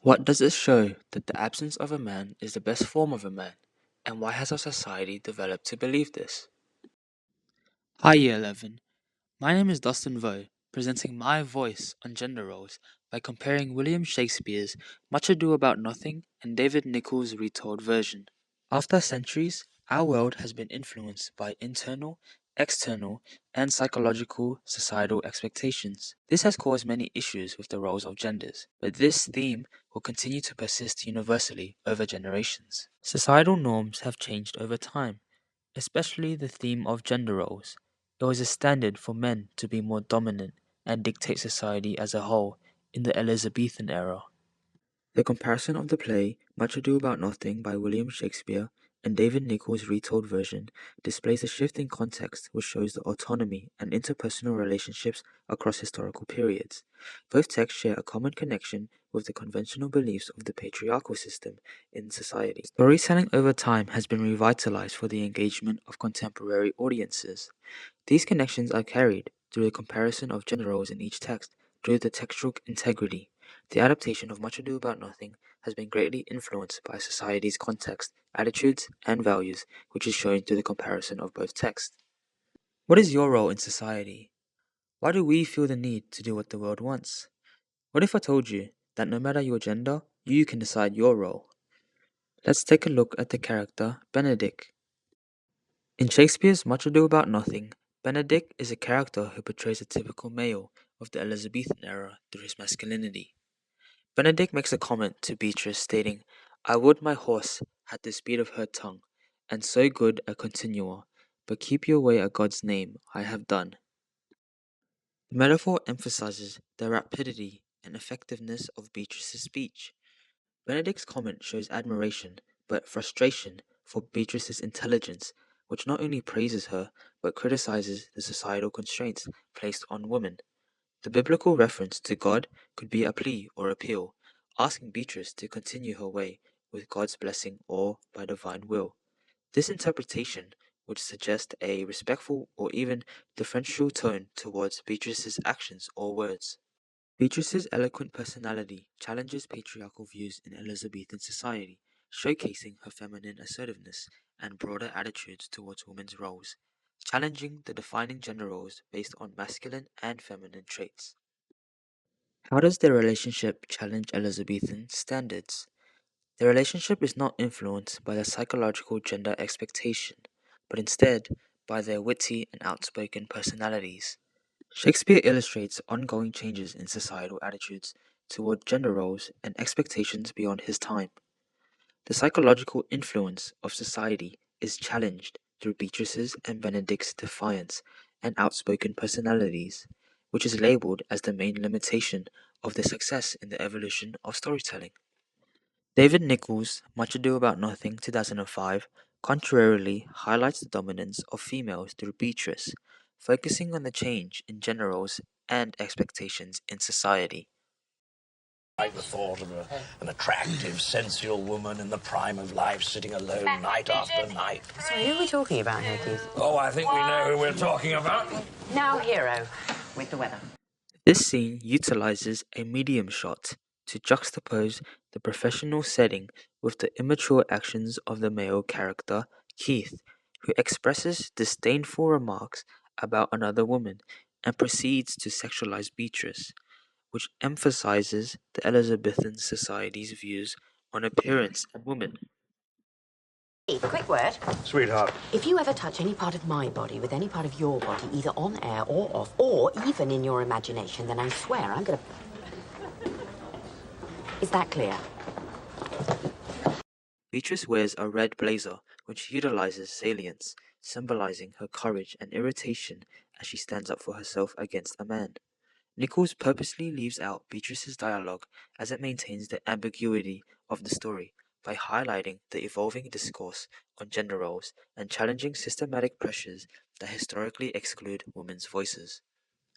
What does it show that the absence of a man is the best form of a man, and why has our society developed to believe this? Hi, Year 11. My name is Dustyn Vo, presenting my voice on gender roles by comparing William Shakespeare's Much Ado About Nothing and David Nicholls' retold version. After centuries, our world has been influenced by internal, external, and psychological societal expectations. This has caused many issues with the roles of genders, but this theme will continue to persist universally over generations. Societal norms have changed over time, especially the theme of gender roles. It was a standard for men to be more dominant and dictate society as a whole in the Elizabethan era. The comparison of the play Much Ado About Nothing by William Shakespeare and David Nicholls' retold version displays a shift in context which shows the autonomy and interpersonal relationships across historical periods. Both texts share a common connection with the conventional beliefs of the patriarchal system in society. Storytelling over time has been revitalized for the engagement of contemporary audiences. These connections are carried through the comparison of gender roles in each text through the textual integrity. The adaptation of Much Ado About Nothing has been greatly influenced by society's context, attitudes, and values, which is shown through the comparison of both texts. What is your role in society? Why do we feel the need to do what the world wants? What if I told you that no matter your gender, you can decide your role? Let's take a look at the character Benedict. In Shakespeare's Much Ado About Nothing, Benedict is a character who portrays a typical male of the Elizabethan era through his masculinity. Benedict makes a comment to Beatrice stating, "I would my horse had the speed of her tongue, and so good a continuer, but keep your way a God's name I have done." The metaphor emphasizes the rapidity and effectiveness of Beatrice's speech. Benedict's comment shows admiration, but frustration for Beatrice's intelligence, which not only praises her, but criticizes the societal constraints placed on women. The biblical reference to God could be a plea or appeal, asking Beatrice to continue her way with God's blessing or by divine will. This interpretation would suggest a respectful or even deferential tone towards Beatrice's actions or words. Beatrice's eloquent personality challenges patriarchal views in Elizabethan society, showcasing her feminine assertiveness and broader attitudes towards women's roles, challenging the defining gender roles based on masculine and feminine traits. How does their relationship challenge Elizabethan standards? The relationship is not influenced by the psychological gender expectation, but instead by their witty and outspoken personalities. Shakespeare illustrates ongoing changes in societal attitudes toward gender roles and expectations beyond his time. The psychological influence of society is challenged through Beatrice's and Benedict's defiance and outspoken personalities, which is labeled as the main limitation of their success in the evolution of storytelling. David Nicholls' Much Ado About Nothing 2005 contrarily highlights the dominance of females through Beatrice, focusing on the change in gender roles and expectations in society. Like the thought of an attractive, sensual woman in the prime of life sitting alone night after night. So who are we talking about here, Keith? Oh, I think we know who we're talking about. Now, Hero, with the weather. This scene utilizes a medium shot to juxtapose the professional setting with the immature actions of the male character, Keith, who expresses disdainful remarks about another woman and proceeds to sexualize Beatrice, which emphasizes the Elizabethan society's views on appearance and women. Keith, quick word. Sweetheart. If you ever touch any part of my body with any part of your body, either on air or off, or even in your imagination, then I swear I'm gonna... Is that clear? Beatrice wears a red blazer, which utilizes salience, symbolizing her courage and irritation as she stands up for herself against a man. Nicholls purposely leaves out Beatrice's dialogue as it maintains the ambiguity of the story by highlighting the evolving discourse on gender roles and challenging systematic pressures that historically exclude women's voices.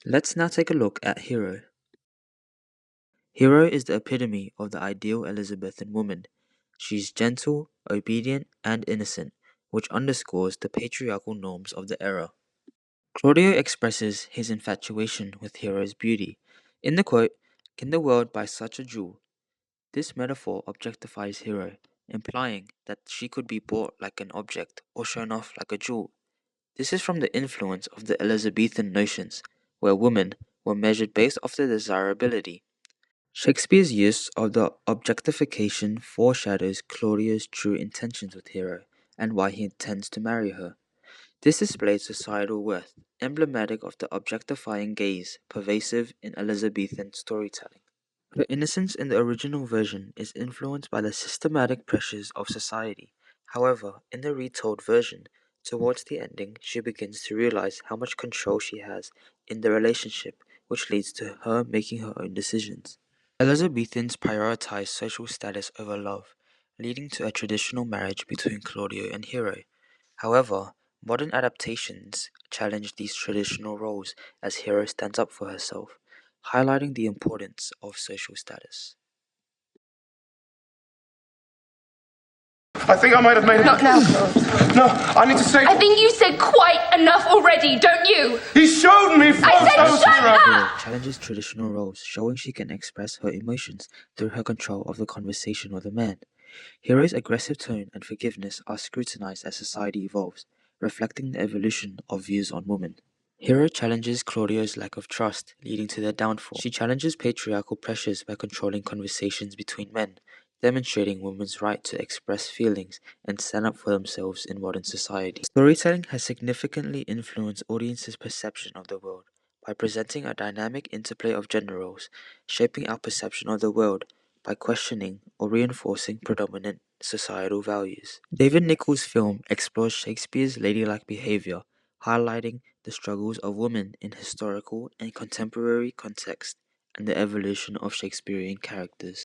Let's now take a look at Hero. Hero is the epitome of the ideal Elizabethan woman. She's gentle, obedient, and innocent, which underscores the patriarchal norms of the era. Claudio expresses his infatuation with Hero's beauty. In the quote, "Can the world buy such a jewel?" This metaphor objectifies Hero, implying that she could be bought like an object or shown off like a jewel. This is from the influence of the Elizabethan notions, where women were measured based off their desirability. Shakespeare's use of the objectification foreshadows Claudio's true intentions with Hero and why he intends to marry her. This displays societal worth, emblematic of the objectifying gaze pervasive in Elizabethan storytelling. Her innocence in the original version is influenced by the systematic pressures of society. However, in the retold version, towards the ending, she begins to realize how much control she has in the relationship, which leads to her making her own decisions. Elizabethans prioritized social status over love, leading to a traditional marriage between Claudio and Hero. However, modern adaptations challenge these traditional roles as Hero stands up for herself, highlighting the importance of social status. I think I might have made it. Not now, Claude. No, I need to say. I think you said quite enough already, don't you? He showed me photos. I said shut up! Hero challenges traditional roles, showing she can express her emotions through her control of the conversation with a man. Hero's aggressive tone and forgiveness are scrutinized as society evolves, reflecting the evolution of views on women. Hero challenges Claudio's lack of trust, leading to their downfall. She challenges patriarchal pressures by controlling conversations between men, demonstrating women's right to express feelings and stand up for themselves in modern society. Storytelling has significantly influenced audiences' perception of the world by presenting a dynamic interplay of gender roles, shaping our perception of the world by questioning or reinforcing predominant societal values. David Nichols' film explores Shakespeare's ladylike behavior, highlighting the struggles of women in historical and contemporary context and the evolution of Shakespearean characters.